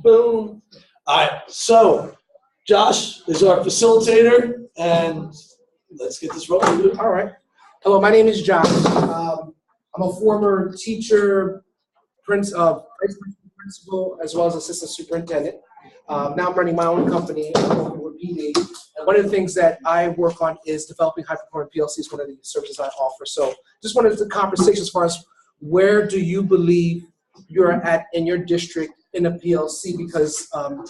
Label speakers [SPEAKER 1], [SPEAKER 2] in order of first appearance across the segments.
[SPEAKER 1] Boom. All right, so Josh is our facilitator, and let's get this rolling.
[SPEAKER 2] All right. Hello, my name is Josh. I'm a former teacher, principal, as well as assistant superintendent. Now I'm running my own company, with BD. And one of the things that I work on is developing high-performing PLCs, one of the services I offer. So just wanted the conversation as far as where do you believe you're at in your district in a PLC, because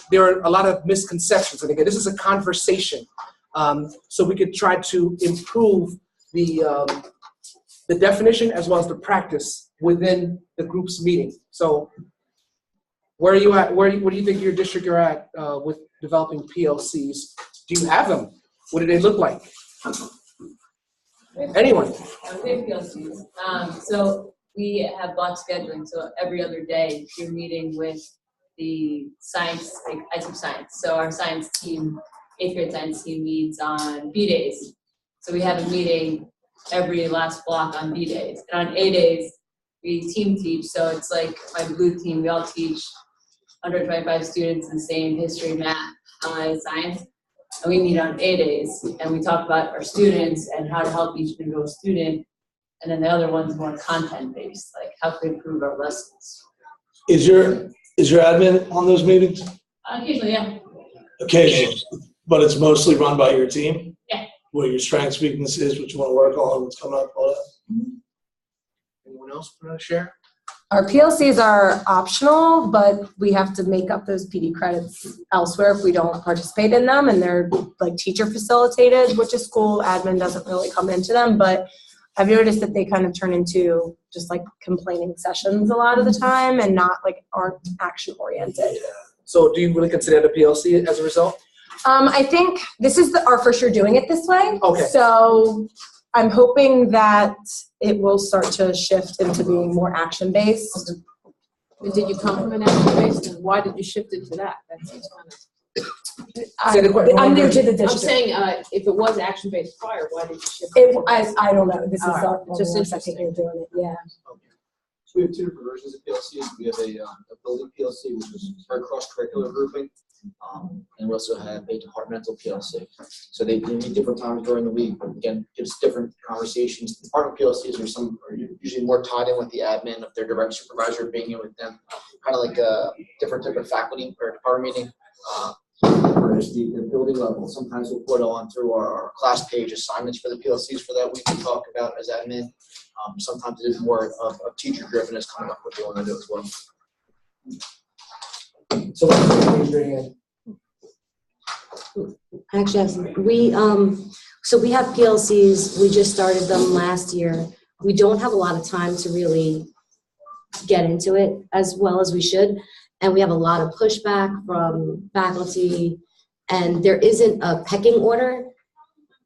[SPEAKER 2] there are a lot of misconceptions. And again, this is a conversation. So we could try to improve the definition as well as the practice within the group's meeting. So where are you at? What do you think your district you're at with developing PLCs? Do you have them? What do they look like? Anyone?
[SPEAKER 3] We have PLCs. So we have block scheduling. So every other day you're meeting with the science, like I teach science. So our science team, 8th grade science team meets on B days. So we have a meeting every last block on B days. And on A days, we team teach. So it's like my blue team, we all teach 125 students the same history, math, science. And we meet on A days and we talk about our students and how to help each individual student. And then the other one's more content based, like how can we improve our lessons.
[SPEAKER 1] Is your admin on those meetings?
[SPEAKER 3] Occasionally, yeah.
[SPEAKER 1] Occasionally, but it's mostly run by your team?
[SPEAKER 3] Yeah.
[SPEAKER 1] What your strengths, weaknesses, what you want to work on, what's coming up, all that?
[SPEAKER 2] Anyone else want to share?
[SPEAKER 4] Our PLCs are optional, but we have to make up those PD credits elsewhere if we don't participate in them, and they're like teacher facilitated, which is cool. Admin doesn't really come into them, but I've noticed that they kind of turn into just like complaining sessions a lot of the time and not like aren't action oriented.
[SPEAKER 2] Yeah. So do you really consider it a PLC as a result?
[SPEAKER 4] I think this is our first year doing it this way.
[SPEAKER 2] Okay.
[SPEAKER 4] So I'm hoping that it will start to shift into being more action-based.
[SPEAKER 5] And did you come from an action-based, and why did you shift into that? That seems kind of...
[SPEAKER 4] I'm new to the district.
[SPEAKER 5] I'm saying if it was action-based prior, why did you shift?
[SPEAKER 4] I don't know. This is
[SPEAKER 5] just
[SPEAKER 4] our second year doing it. Yeah.
[SPEAKER 6] So we have two different versions of PLCs. We have a building PLC, which is for cross-curricular grouping, and we also have a departmental PLC. So they meet different times during the week, but again, gives different conversations. Department PLCs are usually more tied in with the admin of their direct supervisor being in with them, kind of like a different type of faculty or department meeting. Whereas the building level, sometimes we'll put on through our class page assignments for the PLCs for that week to talk about as admin. Sometimes it is more of teacher driven as coming up with what they want to do as well.
[SPEAKER 2] So what do you
[SPEAKER 7] Actually, we have PLCs. We just started them last year. We don't have a lot of time to really get into it as well as we should, and we have a lot of pushback from faculty, and there isn't a pecking order.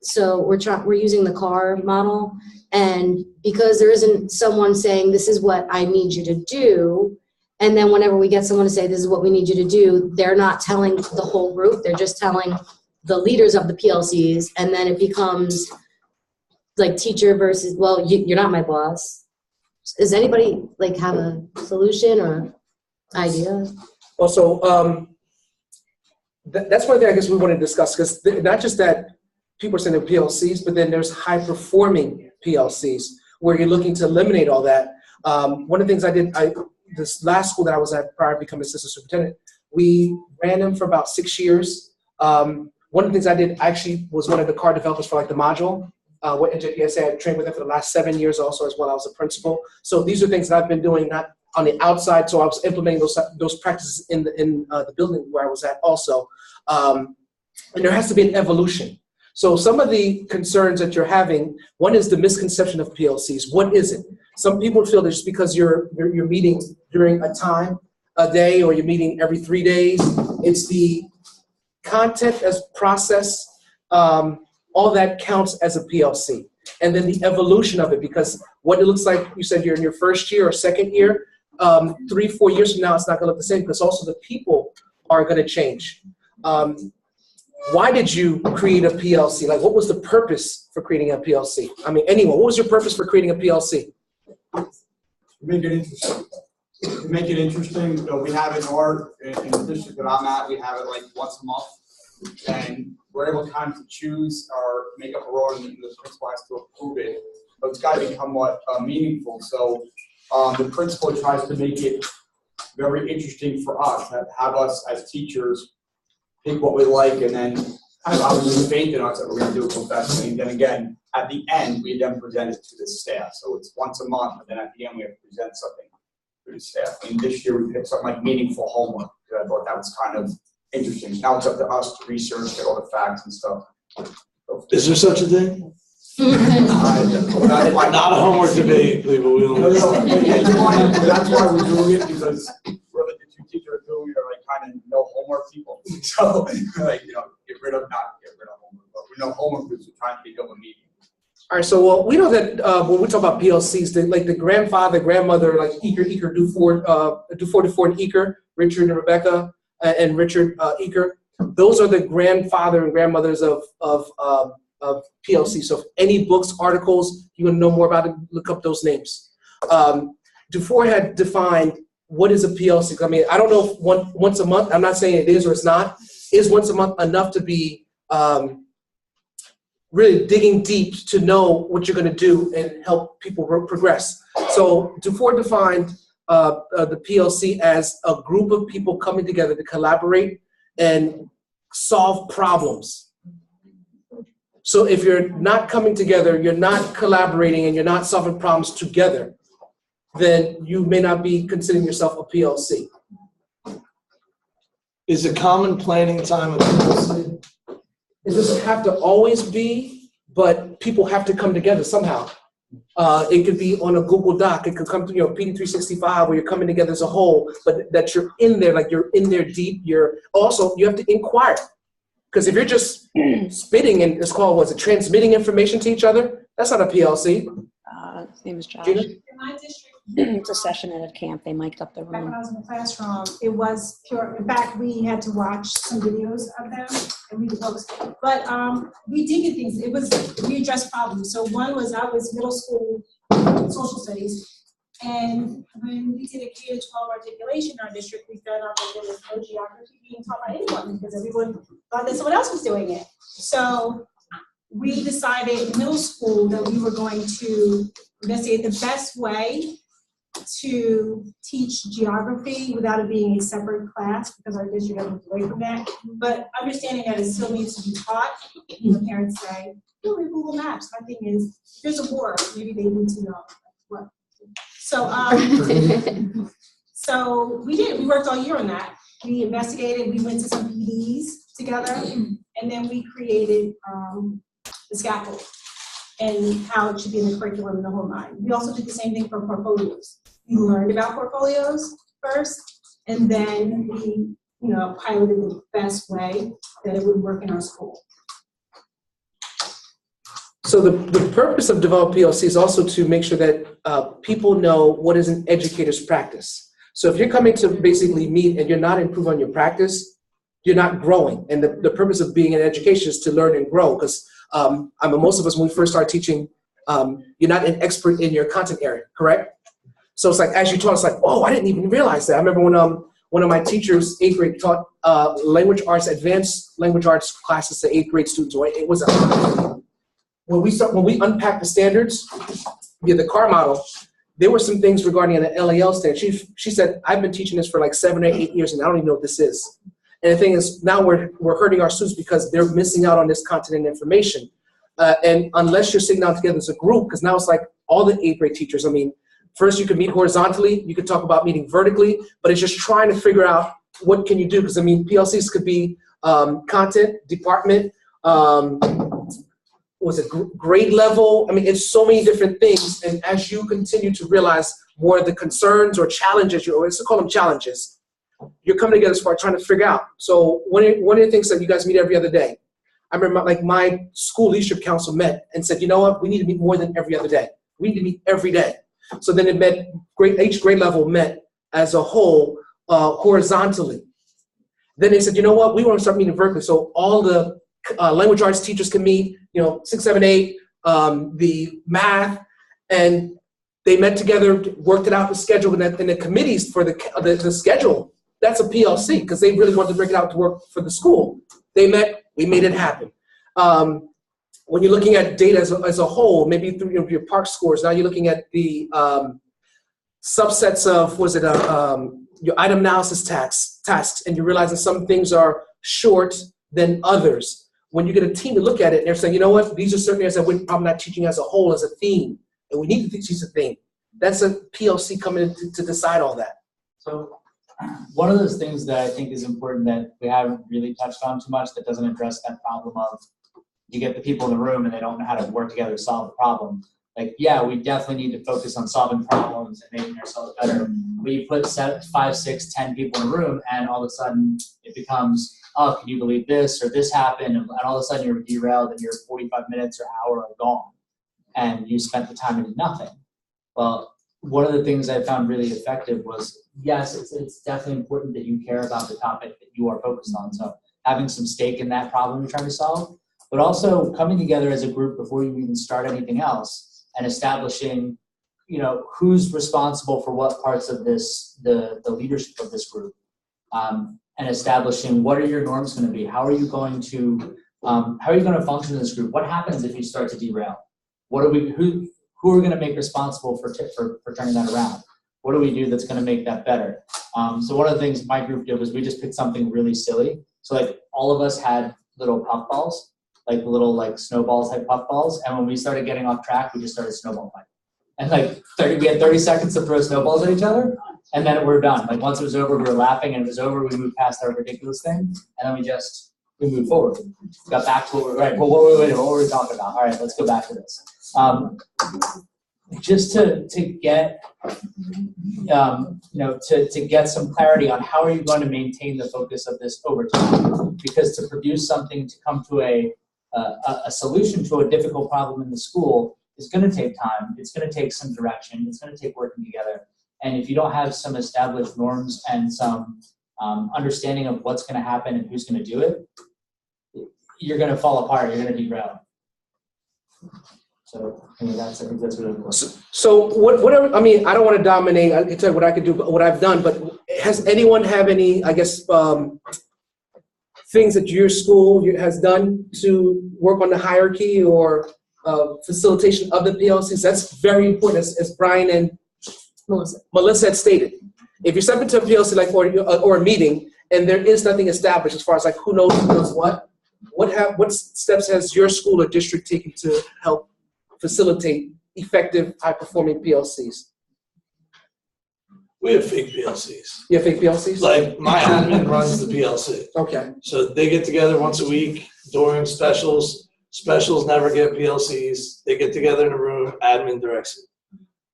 [SPEAKER 7] So we're using the car model, and because there isn't someone saying this is what I need you to do, and then whenever we get someone to say this is what we need you to do, they're not telling the whole group, they're just telling the leaders of the PLCs, and then it becomes like teacher versus, well, you're not my boss. Does anybody like have a solution or idea?
[SPEAKER 2] Well, so that's one thing I guess we want to discuss, because not just that people are saying they're PLCs, but then there's high performing PLCs where you're looking to eliminate all that. One of the things I did, this last school that I was at prior to becoming assistant superintendent, we ran them for about 6 years. One of the things I did actually was one of the car developers for like the module. What NJPSA, I trained with them for the last 7 years also as well. I was a principal. So these are things that I've been doing, not on the outside. So I was implementing those practices in the building where I was at also. And there has to be an evolution. So some of the concerns that you're having, one is the misconception of PLCs. What is it? Some people feel that just because you're meeting during a day, or you're meeting every 3 days, it's the content as process, all that counts as a PLC. And then the evolution of it, because what it looks like, you said you're in your first year or second year, 3-4 years from now, it's not gonna look the same, because also the people are gonna change. Why did you create a PLC? Like, what was the purpose for creating a PLC? I mean, anyone, what was your purpose for creating a PLC?
[SPEAKER 6] Make it interesting.
[SPEAKER 8] To make it interesting, we have it in the district that I'm at, we have it like once a month. And we're able kind of to choose or make up a role and the principal has to approve it. But it's got to become meaningful. So the principal tries to make it very interesting for us, have us as teachers pick what we like, and then obviously faith in us that we're going to do it professionally. And then again, at the end, we then present it to the staff. So it's once a month, and then at the end, we have to present something to the staff. And this year, we picked something like meaningful homework, because I thought that was kind of interesting. Now it's up to us to research, get all the facts and stuff.
[SPEAKER 1] Is there such a thing? Not a homework debate, people. We don't.
[SPEAKER 8] That's why we're doing it, because we're like the two teachers are doing it, are like kind of no homework people. So like, get rid of homework, but we know homework because we're trying to become a medium.
[SPEAKER 2] All right, so well, we know that when we talk about PLCs, like the grandfather, grandmother, like Eker, Dufort, and Eker, Richard and Rebecca, and Richard Eker, those are the grandfather and grandmothers of PLC. So if any books, articles, you want to know more about it, look up those names. Dufort had defined what is a PLC. I mean, I don't know if once a month, I'm not saying it is or it's not, is once a month enough to be really digging deep to know what you're going to do and help people progress. So Dufort defined the PLC as a group of people coming together to collaborate and solve problems. So if you're not coming together, you're not collaborating, and you're not solving problems together, then you may not be considering yourself a PLC.
[SPEAKER 1] Is a common planning time a PLC?
[SPEAKER 2] It doesn't have to always be, but people have to come together somehow. It could be on a Google Doc. It could come to PD 365 where you're coming together as a whole, but that you're in there, like you're in there deep. You have to inquire. Because if you're just spitting and it's called, transmitting information to each other, that's not a PLC.
[SPEAKER 9] His name is Josh.
[SPEAKER 2] Gina?
[SPEAKER 10] In my district,
[SPEAKER 9] It's a session at camp. They mic'd up the
[SPEAKER 10] back when
[SPEAKER 9] room.
[SPEAKER 10] I was in the classroom, it was pure. In fact, we had to watch some videos of them and read the books. But we did get things. We addressed problems. So one was I was middle school social studies. And when we did a K-12 articulation in our district, we found out that there was no geography being taught by anyone because everyone thought that someone else was doing it. So we decided in middle school that we were going to investigate the best way to teach geography without it being a separate class because our district had moved away from that. But understanding that it still needs to be taught, the parents say, oh, we're Google Maps. My thing is, if there's a war, maybe they need to know what. So, so we did. We worked all year on that. We investigated. We went to some PDs together, and then we created the scaffold and how it should be in the curriculum and the whole nine. We also did the same thing for portfolios. We learned about portfolios first, and then we, piloted the best way that it would work in our school.
[SPEAKER 2] So the purpose of Develop PLC is also to make sure that people know what is an educator's practice. So if you're coming to basically meet and you're not improving on your practice, you're not growing. And the purpose of being in education is to learn and grow. Because most of us, when we first start teaching, you're not an expert in your content area, correct? So it's like, as you taught, it's like, oh, I didn't even realize that. I remember when one of my teachers, 8th grade, taught language arts, advanced language arts classes to 8th grade students. It was when we unpacked the standards via the CAR model, there were some things regarding an LAL standard. She said, I've been teaching this for like 7 or 8 years and I don't even know what this is. And the thing is, now we're hurting our students because they're missing out on this content and information. And unless you're sitting down together as a group, because now it's like all the 8th grade teachers, first you can meet horizontally, you could talk about meeting vertically, but it's just trying to figure out what can you do, because PLCs could be content, department, grade level? It's so many different things. And as you continue to realize more of the concerns or challenges, let's call them challenges, you're coming together as far as trying to figure out. So one of the things that you guys meet every other day, I remember my school leadership council met and said, you know what, we need to meet more than every other day. We need to meet every day. So then it met, each grade level met as a whole horizontally. Then they said, you know what, we want to start meeting vertically. So all the language arts teachers can meet, 6, 7, 8, the math, and They met together, worked it out, the schedule, and the committees for the schedule. That's a PLC because they really wanted to bring it out to work for the school. They met, we made it happen. When you're looking at data as a whole, maybe through your park scores, now you're looking at the subsets of, your item analysis tasks, and you realize that some things are short than others. When you get a team to look at it, and they're saying, you know what, these are certain areas that we're probably not teaching as a whole, as a theme, and we need to teach as a theme. That's a PLC coming in to decide all that.
[SPEAKER 11] So one of those things that I think is important that we haven't really touched on too much that doesn't address that problem of you get the people in the room and they don't know how to work together to solve the problem. Like, yeah, we definitely need to focus on solving problems and making ourselves better. But you put 5, 6, 10 people in a room and all of a sudden it becomes, oh, can you believe this or this happened? And all of a sudden you're derailed and your 45 minutes or hour are gone and you spent the time and did nothing. Well, one of the things I found really effective was, yes, it's definitely important that you care about the topic that you are focused on. So having some stake in that problem you're trying to solve, but also coming together as a group before you even start anything else and establishing, who's responsible for what parts of this, the leadership of this group, and establishing what are your norms going to be? How are you going to function in this group? What happens if you start to derail? Who are going to make responsible for turning that around? What do we do that's going to make that better? So one of the things my group did was we just picked something really silly. So like all of us had little puff balls, like little snowballs type puff balls. And when we started getting off track, we just started snowball fighting. And we had 30 seconds to throw snowballs at each other. And then we're done. Like once it was over, we were laughing and it was over. We moved past our ridiculous thing. And then we moved forward. Got back to what we were, right. Well, what were we talking about? All right, let's go back to this. Just to get to get some clarity on how are you going to maintain the focus of this over time, because to produce something to come to a solution to a difficult problem in the school is going to take time. It's going to take some direction. It's going to take working together. And if you don't have some established norms and some understanding of what's going to happen and who's going to do it, you're going to fall apart. You're going to derail. So I think that's really important.
[SPEAKER 2] So whatever, I mean, I don't want to dominate. I can tell you what I could do, but what I've done. But has anyone have any, I guess, things that your school has done to work on the hierarchy or facilitation of the PLCs? That's very important, as Brian and Melissa had stated. If you step into a PLC or a meeting and there is nothing established as far as who knows what steps has your school or district taken to help facilitate effective, high-performing PLCs?
[SPEAKER 1] We have fake PLCs.
[SPEAKER 2] You have fake PLCs?
[SPEAKER 1] Like my admin runs the PLC.
[SPEAKER 2] Okay.
[SPEAKER 1] So they get together once a week during specials. Specials never get PLCs. They get together in a room, admin directs it.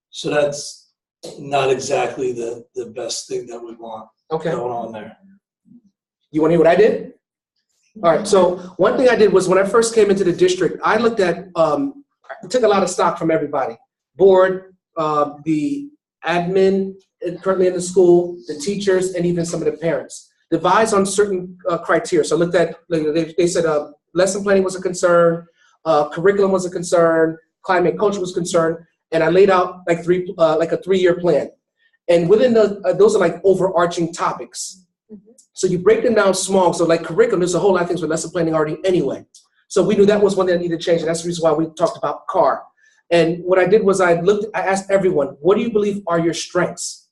[SPEAKER 1] So that's not exactly the best thing that we want going on there.
[SPEAKER 2] You want to hear what I did? All right, so one thing I did was when I first came into the district, I looked at, I took a lot of stock from everybody. Board, the admin currently in the school, the teachers, and even some of the parents. Devised on certain criteria. So I looked at, they said lesson planning was a concern, curriculum was a concern, climate and culture was a concern, and I laid out a 3-year plan. And within those are overarching topics. So you break them down small. So curriculum, there's a whole lot of things with lesson planning already anyway. So we knew that was one that needed to change, and that's the reason why we talked about CAR. And what I did was I asked everyone, what do you believe are your strengths?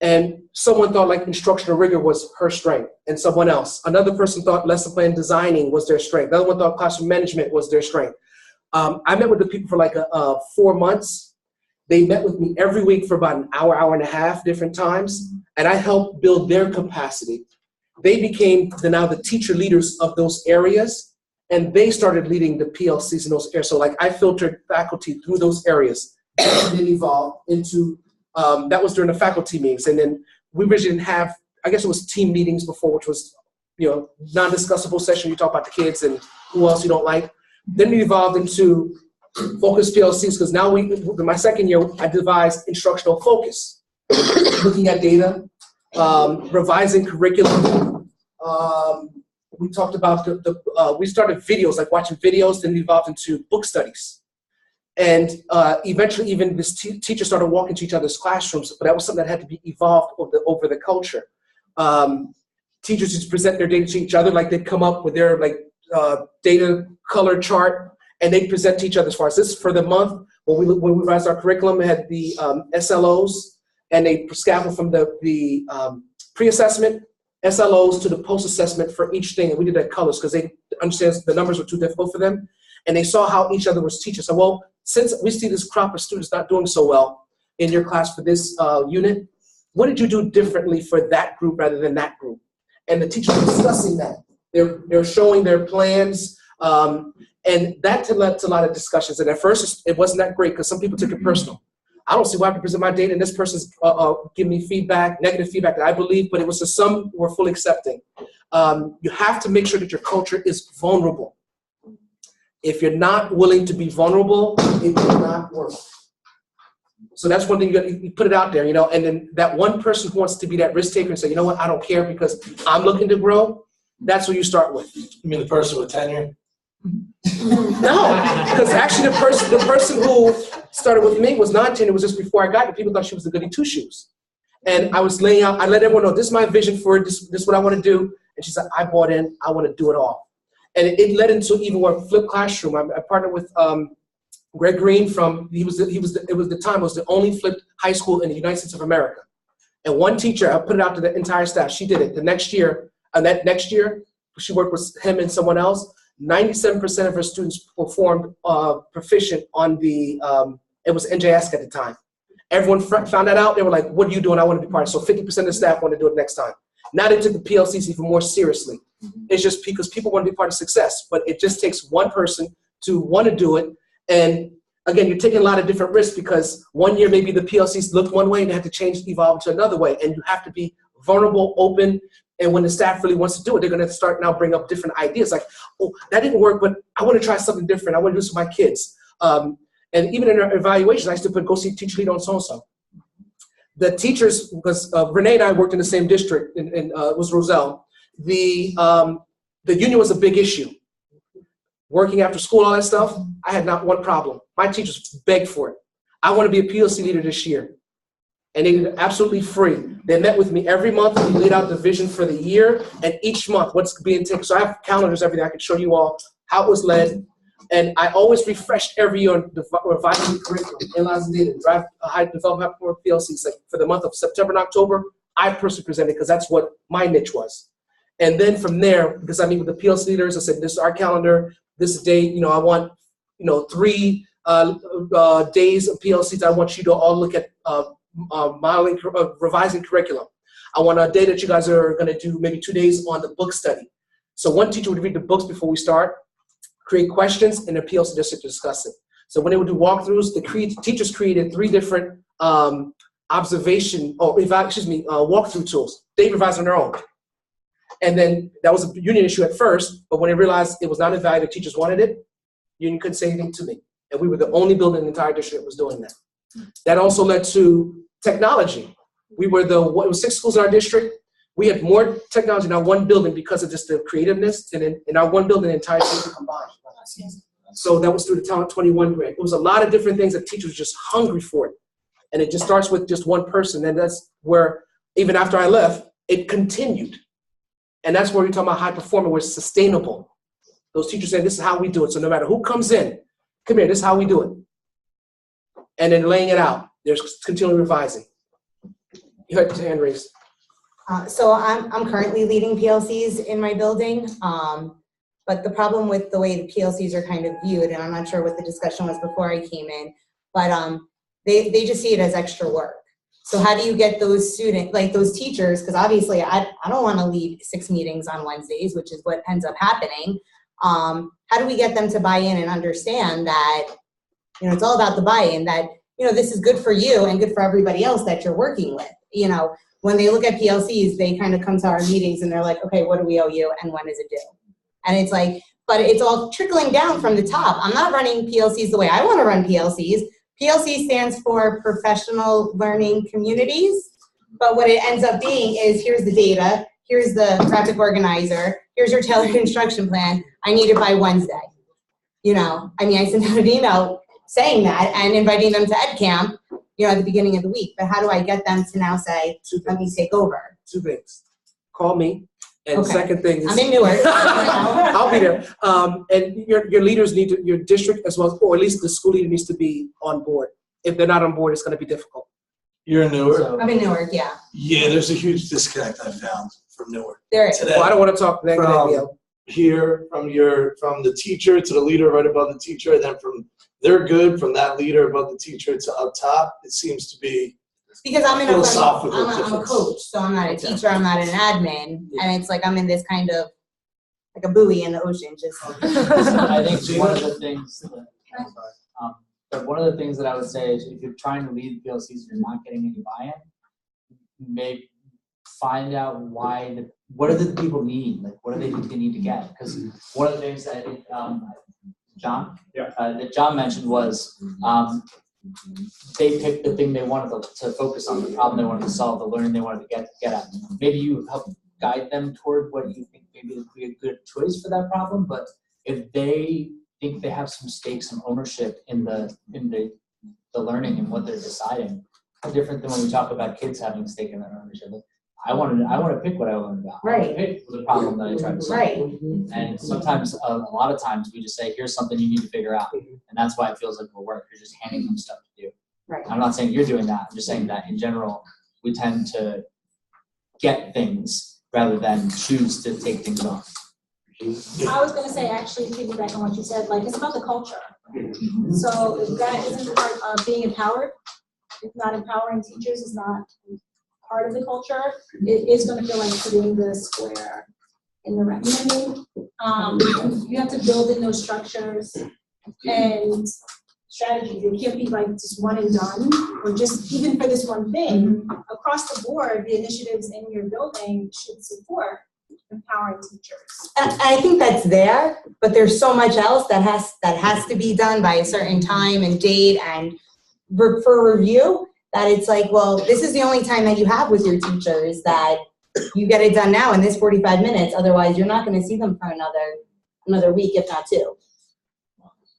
[SPEAKER 2] And someone thought instructional rigor was her strength, and someone else. Another person thought lesson plan designing was their strength. Another one thought classroom management was their strength. I met with the people for 4 months. They met with me every week for about an hour, hour and a half, different times, and I helped build their capacity. They became now the teacher leaders of those areas, and they started leading the PLCs in those areas. So I filtered faculty through those areas, and then evolved into, that was during the faculty meetings. And then we originally didn't have, I guess it was team meetings before, which was, non-discussable session. You talk about the kids and who else you don't like. Then we evolved into focus PLCs, because now in my second year, I devised instructional focus, looking at data, revising curriculum. We talked about we started videos, watching videos, then evolved into book studies. And eventually, even this teachers started walking to each other's classrooms, but that was something that had to be evolved over the culture. Teachers just present their data to each other, like they'd come up with their data color chart, and they'd present to each other as far as this for the month. When we revised our curriculum, we had the SLOs, and they scaffold from the pre-assessment SLOs to the post-assessment for each thing, and we did that colors because they understand the numbers were too difficult for them, and they saw how each other was teaching. So, well, since we see this crop of students not doing so well in your class for this unit, what did you do differently for that group rather than that group? And the teachers are discussing that. They're showing their plans, and that led to a lot of discussions. And at first, it wasn't that great because some people took it personal. I don't see why I have to present my data and this person's giving me feedback, negative feedback that I believe, but it was just some were fully accepting. You have to make sure that your culture is vulnerable. If you're not willing to be vulnerable, it will not work. So that's one thing you put it out there, and then that one person who wants to be that risk taker and say, you know what, I don't care because I'm looking to grow, that's what you start with.
[SPEAKER 1] You mean the person with tenure?
[SPEAKER 2] No, because actually the person who started with me was non-tenure. It was just before I got it. People thought she was the goody two-shoes. And I was laying out, I let everyone know, this is my vision for it, this is what I want to do. And she said, I bought in, I want to do it all. And it led into even more flipped classroom. I partnered with Greg Green it was the only flipped high school in the United States of America. And one teacher, I put it out to the entire staff, she did it. The next year, she worked with him and someone else. 97% of her students performed proficient on it was NJS at the time. Everyone found that out. They were like, what are you doing? I want to be part of it. So 50% of the staff want to do it next time. Now they took the PLCs even more seriously. It's just because people want to be part of success, but it just takes one person to want to do it. And again, you're taking a lot of different risks because one year maybe the PLCs looked one way and they had to change, evolve to another way. And you have to be vulnerable, open, and when the staff really wants to do it, they're going to start now bring up different ideas like, oh, that didn't work, but I want to try something different. I want to do this with my kids. And even in our evaluations, I used to put, go see teacher lead on so-and-so. The teachers, because Renee and I worked in the same district, it was Roselle. The union was a big issue. Working after school, all that stuff, I had not one problem. My teachers begged for it. I want to be a PLC leader this year. And they did it absolutely free. They met with me every month. We laid out the vision for the year and each month what's being taken. So I have calendars, everything. I can show you all how it was led. And I always refreshed every year on revising the curriculum, analyzing data, develop high-performance PLCs. Like for the month of September and October, I personally presented because that's what my niche was. And then from there, because I meet with the PLC leaders, I said, this is our calendar, this day, I want, 3 days of PLCs. I want you to all look at modeling, revising curriculum. I want a day that you guys are going to do maybe 2 days on the book study. So one teacher would read the books before we start, create questions, and the PLC district to discuss it. So when they would do walkthroughs, the teachers created 3 different walkthrough tools. They revised on their own. And then that was a union issue at first, but when they realized it was not a value, the teachers wanted it, union couldn't say anything to me. And we were the only building in the entire district that was doing that. That also led to technology. It was 6 schools in our district. We had more technology in our one building because of just the creativeness, and in our one building, the entire district combined. So that was through the Talent 21 grant. It was a lot of different things that teachers were just hungry for it. And it just starts with just one person. And that's where, even after I left, it continued. And that's where we're talking about high performing, where it's sustainable. Those teachers say, this is how we do it. So no matter who comes in, come here, this is how we do it. And then laying it out. There's continually revising. You had your hand raised.
[SPEAKER 12] So I'm currently leading PLCs in my building. But the problem with the way the PLCs are kind of viewed, and I'm not sure what the discussion was before I came in, but they just see it as extra work. So how do you get those students, like those teachers, because obviously I don't want to lead 6 meetings on Wednesdays, which is what ends up happening. How do we get them to buy in and understand that, it's all about the buy-in, that, this is good for you and good for everybody else that you're working with. When they look at PLCs, they kind of come to our meetings and they're like, okay, what do we owe you and when is it due? And it's like, but it's all trickling down from the top. I'm not running PLCs the way I want to run PLCs. PLC stands for Professional Learning Communities, but what it ends up being is, here's the data, here's the graphic organizer, here's your tailored instruction plan, I need it by Wednesday. I sent out an email saying that and inviting them to EdCamp, at the beginning of the week. But how do I get them to now say, let me take over?
[SPEAKER 2] 2 things. Call me. And
[SPEAKER 12] Okay.
[SPEAKER 2] second thing is,
[SPEAKER 12] I'm in Newark.
[SPEAKER 2] I'll be there. And your leaders need to, your district as well, or at least the school leader needs to be on board. If they're not on board, it's going to be difficult.
[SPEAKER 1] You're in Newark?
[SPEAKER 11] So-
[SPEAKER 12] I'm in Newark, yeah.
[SPEAKER 1] Yeah, there's a huge disconnect I found from Newark.
[SPEAKER 12] There is.
[SPEAKER 1] Today.
[SPEAKER 2] Well, I don't want to talk negative.
[SPEAKER 1] From here, from the teacher to the leader right above the teacher, and then they're good from that leader above the teacher to up top. It seems to be
[SPEAKER 12] Because I'm
[SPEAKER 1] philosophical
[SPEAKER 12] I'm a
[SPEAKER 1] difference.
[SPEAKER 12] coach, so I'm not a teacher, I'm not an admin, and it's like I'm in this kind of, like a buoy in the ocean, just.
[SPEAKER 11] I think one of the things, but one of the things that I would say is if you're trying to lead PLCs and you're not getting any buy-in, maybe find out what do the people need? Like, what do they think they need to get? Because one of the things that I think, John?
[SPEAKER 8] Yeah.
[SPEAKER 11] That John mentioned was, they picked the thing they wanted to focus on, the problem they wanted to solve, the learning they wanted to get at. Maybe you help guide them toward what you think maybe would be a good choice for that problem, but if they think they have some stakes, some ownership in the learning and what they're deciding, different than when we talk about kids having stake in their ownership. Like, I want to pick what I learned about. I want to pick the problem that I try to solve.
[SPEAKER 12] Right.
[SPEAKER 11] And sometimes, a lot of times, we just say, here's something you need to figure out. And that's why it feels like we're work. You're just handing them stuff to do.
[SPEAKER 12] Right.
[SPEAKER 11] I'm not saying you're doing that. I'm just saying that in general, we tend to get things rather than choose to take things on.
[SPEAKER 10] I was gonna say, actually, piggyback on what you said, like, it's about the culture. So if that isn't part of being empowered, if not empowering teachers is not part of the culture, it is gonna feel like putting the square in the round. You know what I mean? You have to build in those structures and strategies. It can't be like just one and done, or just even for this one thing. Across the board, the initiatives in your building should support empowering teachers.
[SPEAKER 12] I think that's there, but there's so much else that has to be done by a certain time and date and for review, that it's like, well, this is the only time that you have with your teachers that you get it done now in this 45 minutes. Otherwise, you're not going to see them for another week, if not two.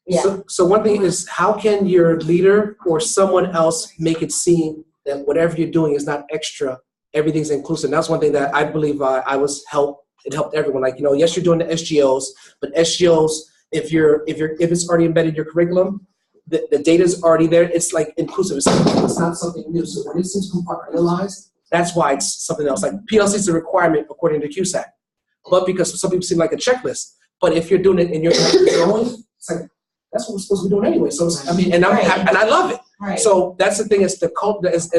[SPEAKER 12] Yeah.
[SPEAKER 2] So one thing is, how can your leader or someone else make it seem that whatever you're doing is not extra, everything's inclusive? And that's one thing that I believe it helped everyone. Like, yes, you're doing the SGOs, but SGOs, if it's already embedded in your curriculum, the data's already there. It's like inclusive. It's not something new. So when it seems compartmentalized, that's why it's something else. Like PLC is a requirement according to CUSAC, but because some people seem like a checklist. But if you're doing it and you're growing, it's like, that's what we're supposed to be doing anyway. So and I love it.
[SPEAKER 12] Right.
[SPEAKER 2] So that's the thing. Is the culture, as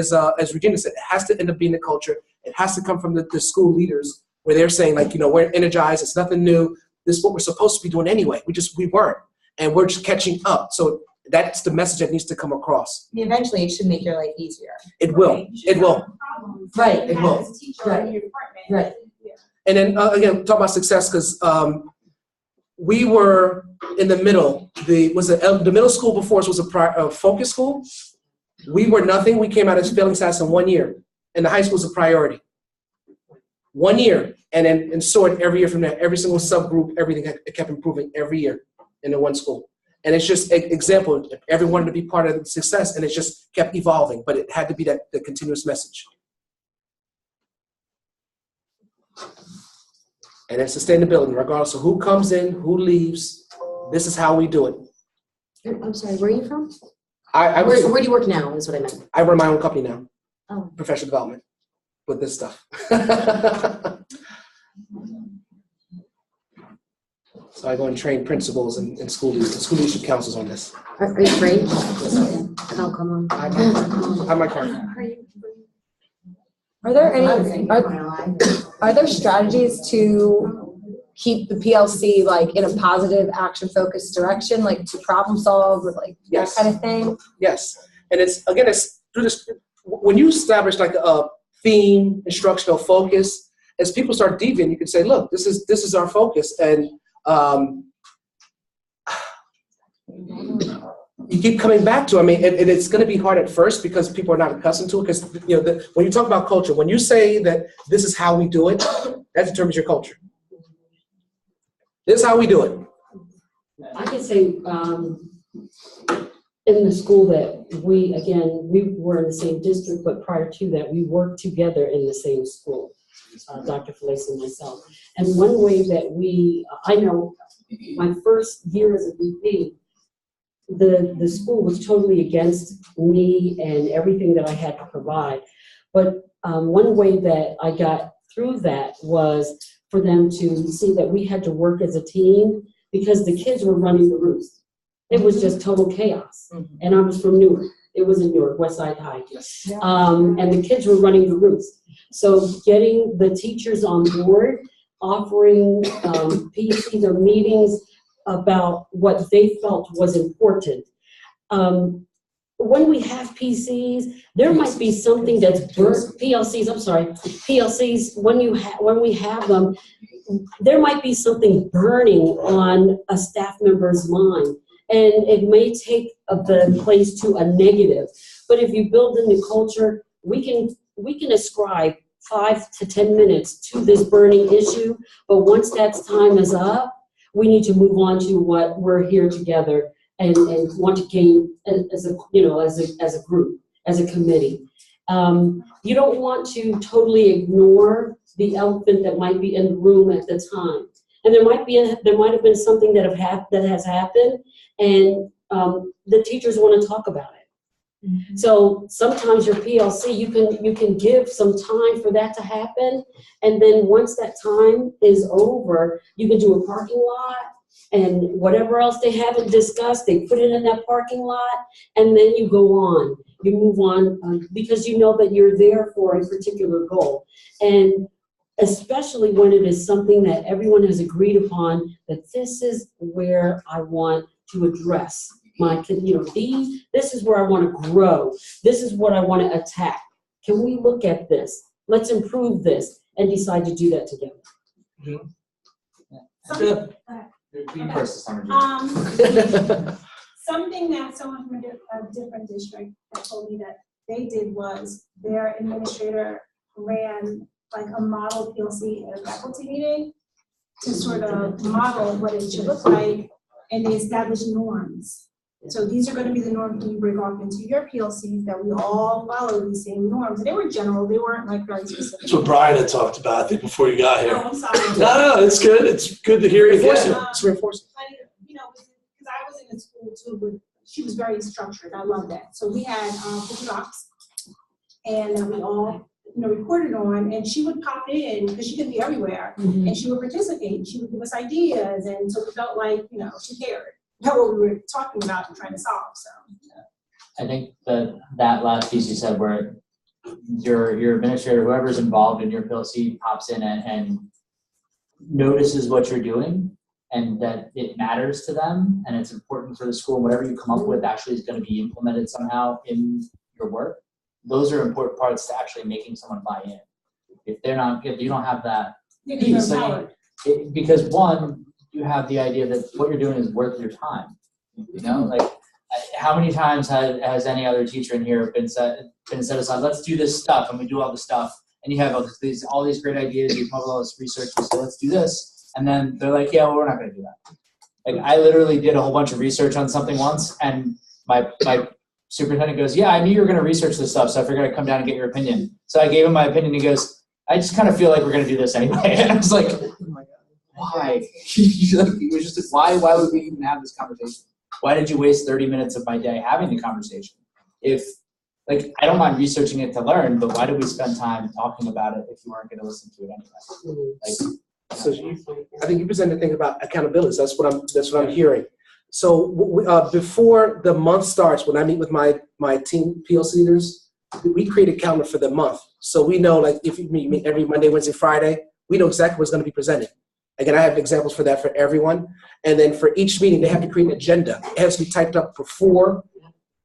[SPEAKER 2] Regina said, it has to end up being the culture. It has to come from the school leaders, where they're saying, like, we're energized. It's nothing new. This is what we're supposed to be doing anyway. We weren't, and we're just catching up. So that's the message that needs to come across.
[SPEAKER 12] Eventually, it should make your life easier.
[SPEAKER 2] It will. It will.
[SPEAKER 12] Right.
[SPEAKER 2] It will.
[SPEAKER 10] As a teacher in your department.
[SPEAKER 12] Right.
[SPEAKER 2] And then again, talk about success, because we were in the middle. The middle school before us was a focus school. We were nothing. We came out as failing status in 1 year, and the high school was a priority. 1 year, and soared every year from there. Every single subgroup, everything kept improving every year in the one school. And it's just an example. Everyone wanted to be part of the success, and it just kept evolving. But it had to be the continuous message. And then sustainability, regardless of who comes in, who leaves, this is how we do it.
[SPEAKER 7] I'm sorry, where are you from?
[SPEAKER 2] Where
[SPEAKER 7] do you work now, is what I meant.
[SPEAKER 2] I run my own company now,
[SPEAKER 7] Oh.
[SPEAKER 2] professional development, with this stuff. So I go and train principals and school leadership councils on this.
[SPEAKER 7] Are you afraid? Oh, come on.
[SPEAKER 2] I have my card.
[SPEAKER 4] Are there strategies to keep the PLC like in a positive action focused direction, like to problem solve or like
[SPEAKER 2] Yes.
[SPEAKER 4] that kind of thing?
[SPEAKER 2] Yes, and it's through this. When you establish like a theme, instructional focus, as people start deviating, you can say, look, this is our focus, and you keep coming back to. It's going to be hard at first because people are not accustomed to it. Because when you talk about culture, when you say that this is how we do it, that determines your culture. This is how we do it.
[SPEAKER 13] I could say in the school that we were in the same district, but prior to that, we worked together in the same school, Dr. Felice and myself. And one way that I know my first year as a VP, the school was totally against me and everything that I had to provide. But one way that I got through that was for them to see that we had to work as a team because the kids were running the roost. It was just total chaos. And I was from Newark. It was in Newark, West Side High. And the kids were running the roost. So getting the teachers on board, offering PCs or meetings about what they felt was important. When we have PCs, there might be something that's burnt, PLCs, when we have them, there might be something burning on a staff member's mind. And it may take the place to a negative. But if you build in the culture, we can ascribe 5 to 10 minutes to this burning issue. But once that time is up, we need to move on to what we're here together and want to gain as a group, as a committee. You don't want to totally ignore the elephant that might be in the room at the time. And there might have been something that has happened, and the teachers want to talk about it. Mm-hmm. So sometimes your PLC, you can give some time for that to happen, and then once that time is over, you can do a parking lot, and whatever else they haven't discussed, they put it in that parking lot, and then you go on. You move on because you know that you're there for a particular goal. And especially when it is something that everyone has agreed upon, that this is where I want to address this is where I want to grow. This is what I want to attack. Can we look at this? Let's improve this and decide to do that together.
[SPEAKER 10] Something that someone from a different district that told me that they did was their administrator ran like a model PLC at a faculty meeting to sort of model what it should look like, and they established norms. So these are going to be the norms when you break off into your PLCs, that we all follow these same norms. And they were general, they weren't like very specific.
[SPEAKER 1] That's what Brian had talked about, I think, before you got here.
[SPEAKER 10] Oh, I'm sorry.
[SPEAKER 1] No, it's good. It's good to hear it again.
[SPEAKER 2] It's reinforcing.
[SPEAKER 10] Because I was in the school too, but she was very structured. I love that. So we had 50 docs, and we all recorded on, and she would pop in because she could be everywhere, and she would participate. She would give us ideas, and so we felt like she cared about what we were talking about and trying to solve. So
[SPEAKER 11] I think that last piece you said, where your administrator, whoever's involved in your PLC, pops in and notices what you're doing, and that it matters to them, and it's important for the school, and whatever you come up with actually is going to be implemented somehow in your work. Those are important parts to actually making someone buy in. If you don't have that piece, because one, you have the idea that what you're doing is worth your time. Like how many times has any other teacher in here been set aside, let's do this stuff, and we do all the stuff, and you have all these great ideas, you come up with all this research, you say, let's do this, and then they're like, yeah, well, we're not going to do that. Like I literally did a whole bunch of research on something once, and my superintendent goes, yeah, I knew you were going to research this stuff, so I figured I'd come down and get your opinion. So I gave him my opinion. He goes, I just kind of feel like we're going to do this anyway. And I was like, why? It was just why would we even have this conversation? Why did you waste 30 minutes of my day having the conversation? If, I don't mind researching it to learn, but why did we spend time talking about it if you weren't going to listen to it anyway?
[SPEAKER 2] So I think you presented a thing about accountability. That's what I'm hearing. So before the month starts, when I meet with my team PLC leaders, we create a calendar for the month. So we know, if you meet every Monday, Wednesday, Friday, we know exactly what's going to be presented. Again, I have examples for that for everyone. And then for each meeting, they have to create an agenda. It has to be typed up before,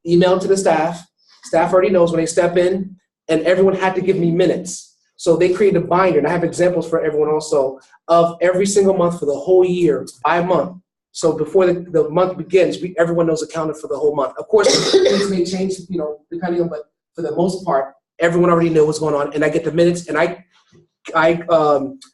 [SPEAKER 2] emailed to the staff. Staff already knows when they step in, and everyone had to give me minutes. So they created a binder, and I have examples for everyone also of every single month for the whole year, by month. So before the month begins, everyone knows accounted for the whole month. Of course, things may change, depending on, but for the most part, everyone already knows what's going on, and I get the minutes, and I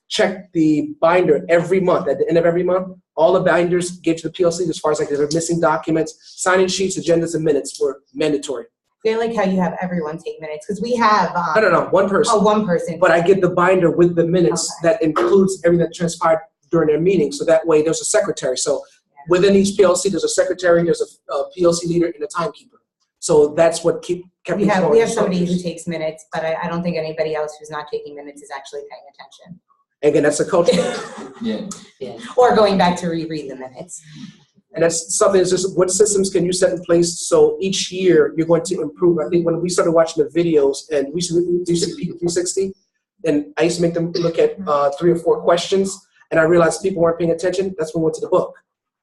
[SPEAKER 2] check the binder every month. At the end of every month, all the binders get to the PLC as far as like if there are missing documents, sign-in sheets, agendas, and minutes were mandatory.
[SPEAKER 12] I feel like how you have everyone take minutes, because we have.
[SPEAKER 2] No, one person.
[SPEAKER 12] Oh, one person.
[SPEAKER 2] But I get the binder with the minutes that includes everything that transpired during their meeting. So that way there's a secretary. So within each PLC, there's a secretary, there's a PLC leader, and a timekeeper. So that's what kept
[SPEAKER 12] we have somebody who takes minutes, but I don't think anybody else who's not taking minutes is actually paying attention.
[SPEAKER 2] Again, that's a culture.
[SPEAKER 12] Yeah. Or going back to reread the minutes.
[SPEAKER 2] And that's something that's just what systems can you set in place so each year you're going to improve. I think when we started watching the videos and we used to Peak 360, and I used to make them look at 3 or 4 questions, and I realized people weren't paying attention. That's when we went to the book.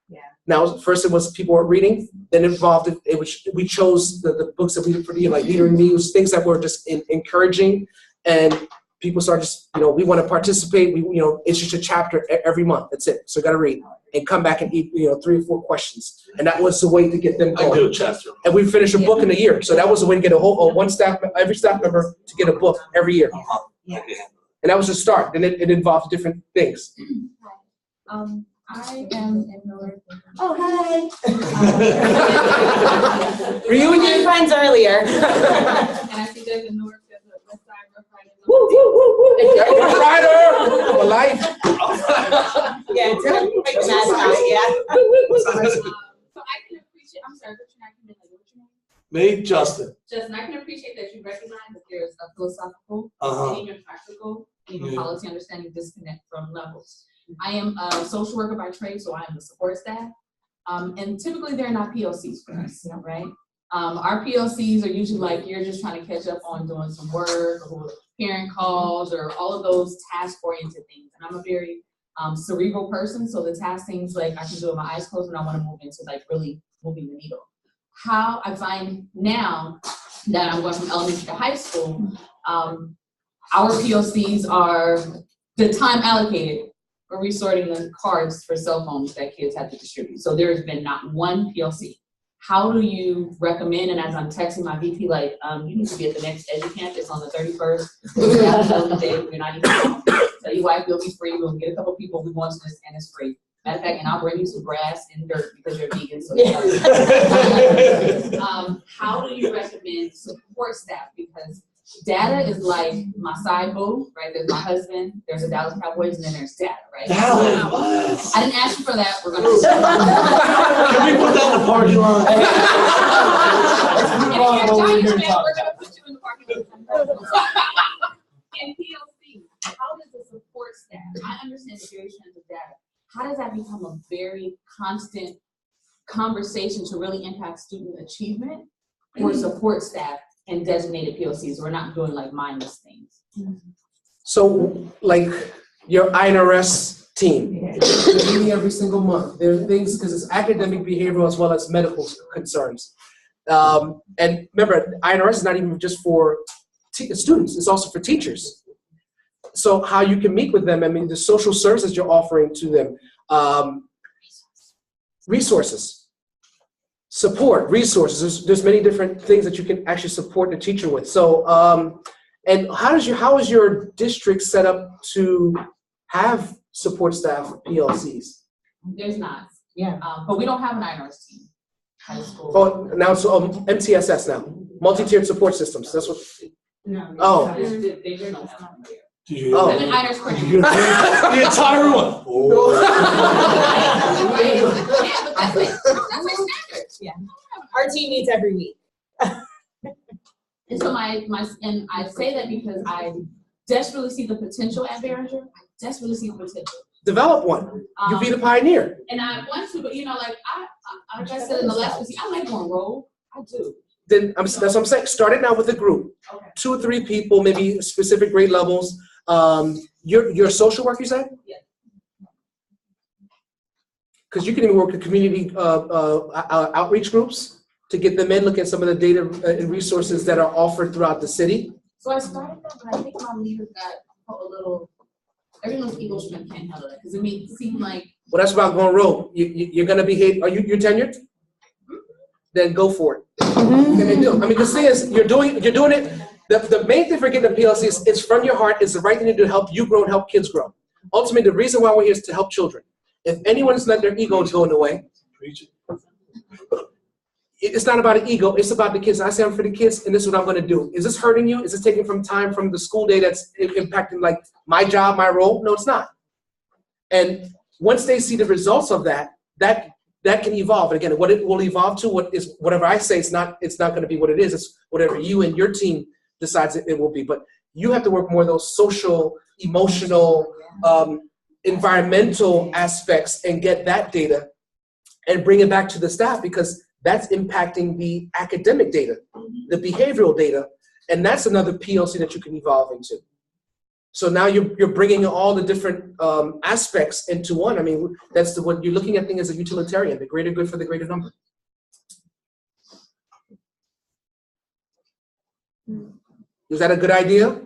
[SPEAKER 12] Yeah.
[SPEAKER 2] Now, first it was people weren't reading, then we chose the books that we did for you, like Leader in Me, things that were just encouraging, and people started just, we want to participate. It's just a chapter every month. That's it. So you got to read and come back and eat, 3 or 4 questions. And that was the way to get them going.
[SPEAKER 1] I do a chapter.
[SPEAKER 2] And we finished a book in a year. So that was the way to get every staff member to get a book every year.
[SPEAKER 12] Yeah.
[SPEAKER 2] And that was the start. And it involved different things.
[SPEAKER 5] I am in North.
[SPEAKER 12] Oh, hi.
[SPEAKER 2] Reunion
[SPEAKER 12] friends earlier.
[SPEAKER 5] And I see there's a North, there's a West Side, Rough Riders.
[SPEAKER 2] Woo, woo, woo, woo. Rough Rider for life.
[SPEAKER 12] Yeah, it's like the mascot, yeah.
[SPEAKER 5] So I can appreciate, I'm sorry, what's your name?
[SPEAKER 1] Me, Justin.
[SPEAKER 5] Justin, I can appreciate that you recognize that there's a philosophical
[SPEAKER 1] Uh-huh.
[SPEAKER 5] and even practical, even
[SPEAKER 1] Yeah.
[SPEAKER 5] policy understanding disconnect from levels. I am a social worker by trade, so I am the support staff. And typically they're not PLCs for us, right? Our PLCs are usually like you're just trying to catch up on doing some work or parent calls or all of those task-oriented things. And I'm a very cerebral person, so the task things like I can do with my eyes closed when I want to move into like really moving the needle. How I find now that I'm going from elementary to high school, our PLCs are the time allocated for resorting the cards for cell phones that kids have to distribute. So there has been not one PLC. How do you recommend, and as I'm texting my VP, like, you need to be at the next EdCamp, it's on the 31st. You're not even home. Tell your wife you'll be free, we'll get a couple people who wants this, and it's free. Matter of fact, and I'll bring you some grass and dirt because you're vegan. So how do you recommend support staff? Because data is like my side boo, right? There's my husband, there's a Dallas Cowboys, and then there's data, right?
[SPEAKER 1] Dallas.
[SPEAKER 5] I didn't ask you for that. We're gonna.
[SPEAKER 1] Can we put that in the parking lot?
[SPEAKER 5] And if you're Giants fan, we're gonna put you in the parking lot. And PLC, how does the support staff? I understand the various kinds of data. How does that become a very constant conversation to really impact student achievement for support staff and designated PLCs? We're not doing like mindless things.
[SPEAKER 2] So, like your INRS team, they're meeting every single month. There are things, because it's academic, behavioral, as well as medical concerns. And remember, INRS is not even just for students, it's also for teachers. So how you can meet with them, I mean, the social services you're offering to them, resources, support, resources. There's many different things that you can actually support the teacher with. So, and how is your district set up to have support staff PLCs?
[SPEAKER 5] There's not.
[SPEAKER 12] Yeah.
[SPEAKER 5] But we don't have an INRS team. High school.
[SPEAKER 2] Oh, now it's MTSS now, multi-tiered support systems. That's what.
[SPEAKER 5] No.
[SPEAKER 2] Oh.
[SPEAKER 5] They do not have one.
[SPEAKER 1] Did you
[SPEAKER 2] Oh.
[SPEAKER 5] I'm an INRS person.
[SPEAKER 1] the entire one.
[SPEAKER 5] That's standard.
[SPEAKER 12] Yeah. Our team meets every week.
[SPEAKER 5] And so and I say that because I desperately see the potential at Behringer. I desperately see the potential.
[SPEAKER 2] Develop one. You be the pioneer.
[SPEAKER 5] And I want to, but like I said in the last one, I like going rogue. I do.
[SPEAKER 2] Then that's what I'm saying. Start it now with a group,
[SPEAKER 5] Okay.
[SPEAKER 2] 2 or 3 people, maybe specific grade levels. Your social work, you said?
[SPEAKER 5] Yeah.
[SPEAKER 2] Because you can even work with community outreach groups to get them in, look at some of the data and resources that are offered throughout the city.
[SPEAKER 5] So I started that, but I think my leaders got a little. Everyone's ego strength can't handle that because it seemed like.
[SPEAKER 2] Well, that's about going rogue. You're gonna behave. Are you tenured? Then go for it. And they do. I mean, the thing is, you're doing it. The main thing for getting a PLC is it's from your heart. It's the right thing to do to help you grow and help kids grow. Ultimately, the reason why we're here is to help children. If anyone's let their egos go in the way, it's not about an ego. It's about the kids. I say I'm for the kids, and this is what I'm going to do. Is this hurting you? Is this taking from time from the school day that's impacting like my job, my role? No, it's not. And once they see the results of that can evolve. And again, what it will evolve to, whatever I say, it's not going to be what it is. It's whatever you and your team decides it will be. But you have to work more of those social, emotional, environmental aspects and get that data and bring it back to the staff, because that's impacting the academic data, the behavioral data, and that's another PLC that you can evolve into. So now you're bringing all the different aspects into one. I mean, that's what you're looking at things as a utilitarian, the greater good for the greater number. Is that a good idea?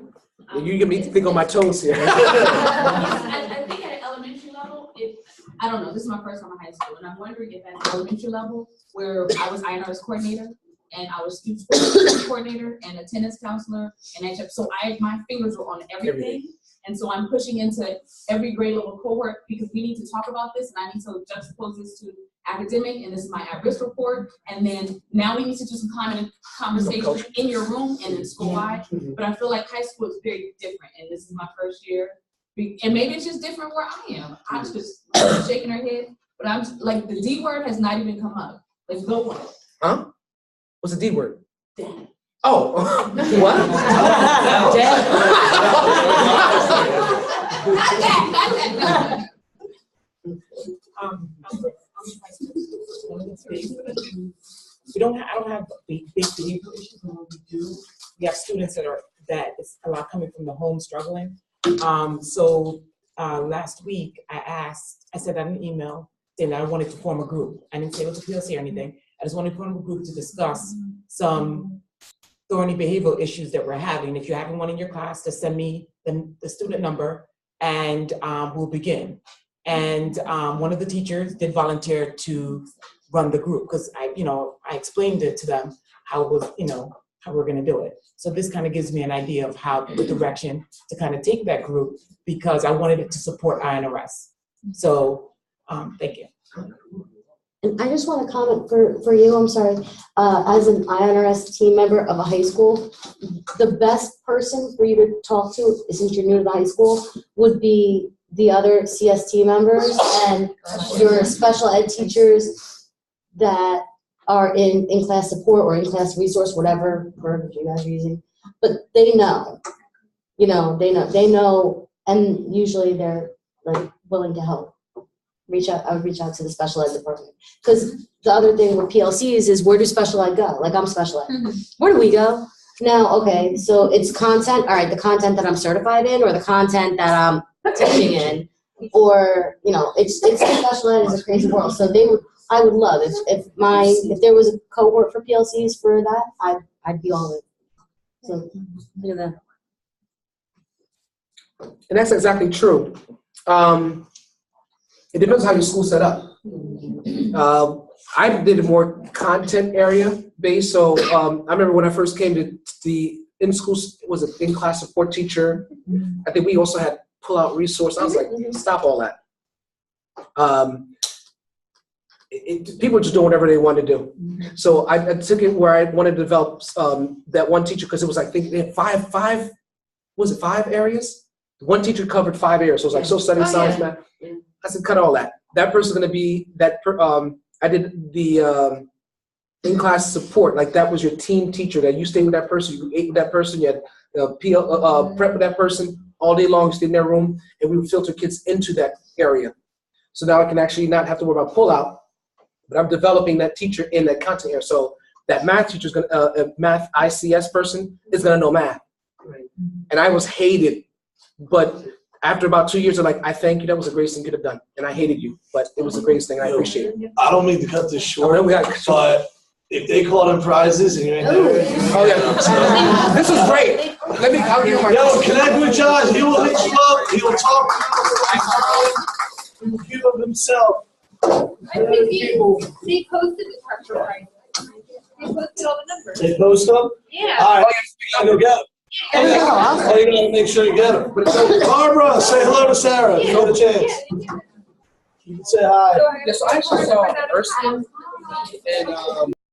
[SPEAKER 2] You get me to think on my toes here.
[SPEAKER 5] I think at an elementary level, I don't know, this is my first time in high school, and I'm wondering if at an elementary level, where I was INRS coordinator, and I was student sports coordinator, and attendance counselor, and so my fingers were on everything. And so I'm pushing into every grade level cohort, because we need to talk about this, and I need to juxtapose this to academic, and this is my at-risk report, and then now we need to do some conversation in your room and in school-wide. But I feel like high school is very different, and this is my first year. And maybe it's just different where I am. I'm just shaking her head, but I'm just, like, the D word has not even come up. Like, no one.
[SPEAKER 2] Huh? What's the D word?
[SPEAKER 5] Dad.
[SPEAKER 2] Oh, what?
[SPEAKER 14] I don't have big behavior issues, but when we do, we have students that is a lot coming from the home struggling. So last week I said in an email saying that I wanted to form a group. I didn't say it was a PLC or anything. I just wanted to form a group to discuss some thorny behavioral issues that we're having. If you're having one in your class, just send me the student number and we'll begin. And one of the teachers did volunteer to run the group, because I explained it to them how we're gonna do it. So this kind of gives me an idea of the direction to kind of take that group, because I wanted it to support INRS. So thank you.
[SPEAKER 7] And I just want to comment for you, I'm sorry, as an INRS team member of a high school, the best person for you to talk to, since you're new to the high school, would be the other CST members and your special ed teachers that are in class support or in class resource, whatever verbiage you guys are using. But they know, they know, and usually they're like willing to help. I would reach out to the special ed department. Because the other thing with PLCs is, where do special ed go? Like, I'm special ed. Where do we go? Now, okay, so it's content, all right, the content that I'm certified in, or the content that I'm teaching in, or, it's special ed is a crazy world. So I would love, if there was a cohort for PLCs for that, I'd be all in. So, look at that.
[SPEAKER 2] And that's exactly true. It depends on how your school's set up. I did a more content area based. So I remember when I first came to the in-school, was an in-class support teacher. I think we also had pull-out resource. I was like, stop all that. People just doing whatever they want to do. So I took it where I wanted to develop that one teacher, because it was, I think they had five areas? One teacher covered 5 areas. So it was like social studies, science, math. I said, cut all that. That person's going to be that. I did the in-class support. Like, that was your team teacher. That you stayed with that person, you ate with that person, you had prep with that person all day long. You stayed in their room, and we would filter kids into that area. So now I can actually not have to worry about pull-out, but I'm developing that teacher in that content area. So that math teacher is going to, math ICS person is going to know math. And I was hated, but after about 2 years, I'm like, I thank you. That was the greatest thing you could have done. And I hated you, but it was the greatest thing. I appreciate it.
[SPEAKER 1] I don't mean to cut this short, but if they call them prizes and you're in there.
[SPEAKER 2] Oh, yeah. This is great. I'll give you my.
[SPEAKER 1] Yo, connect with Josh. He will hit you up. He will talk to you. He will give of himself.
[SPEAKER 15] I think they posted the partial price. They posted all the numbers.
[SPEAKER 1] They post them?
[SPEAKER 15] Yeah.
[SPEAKER 1] All right. I go get them. Oh, you gotta make sure you get them. Barbara, say hello to Sarah. You got a chance. You can say hi.
[SPEAKER 2] Yeah, so I actually saw Ursula and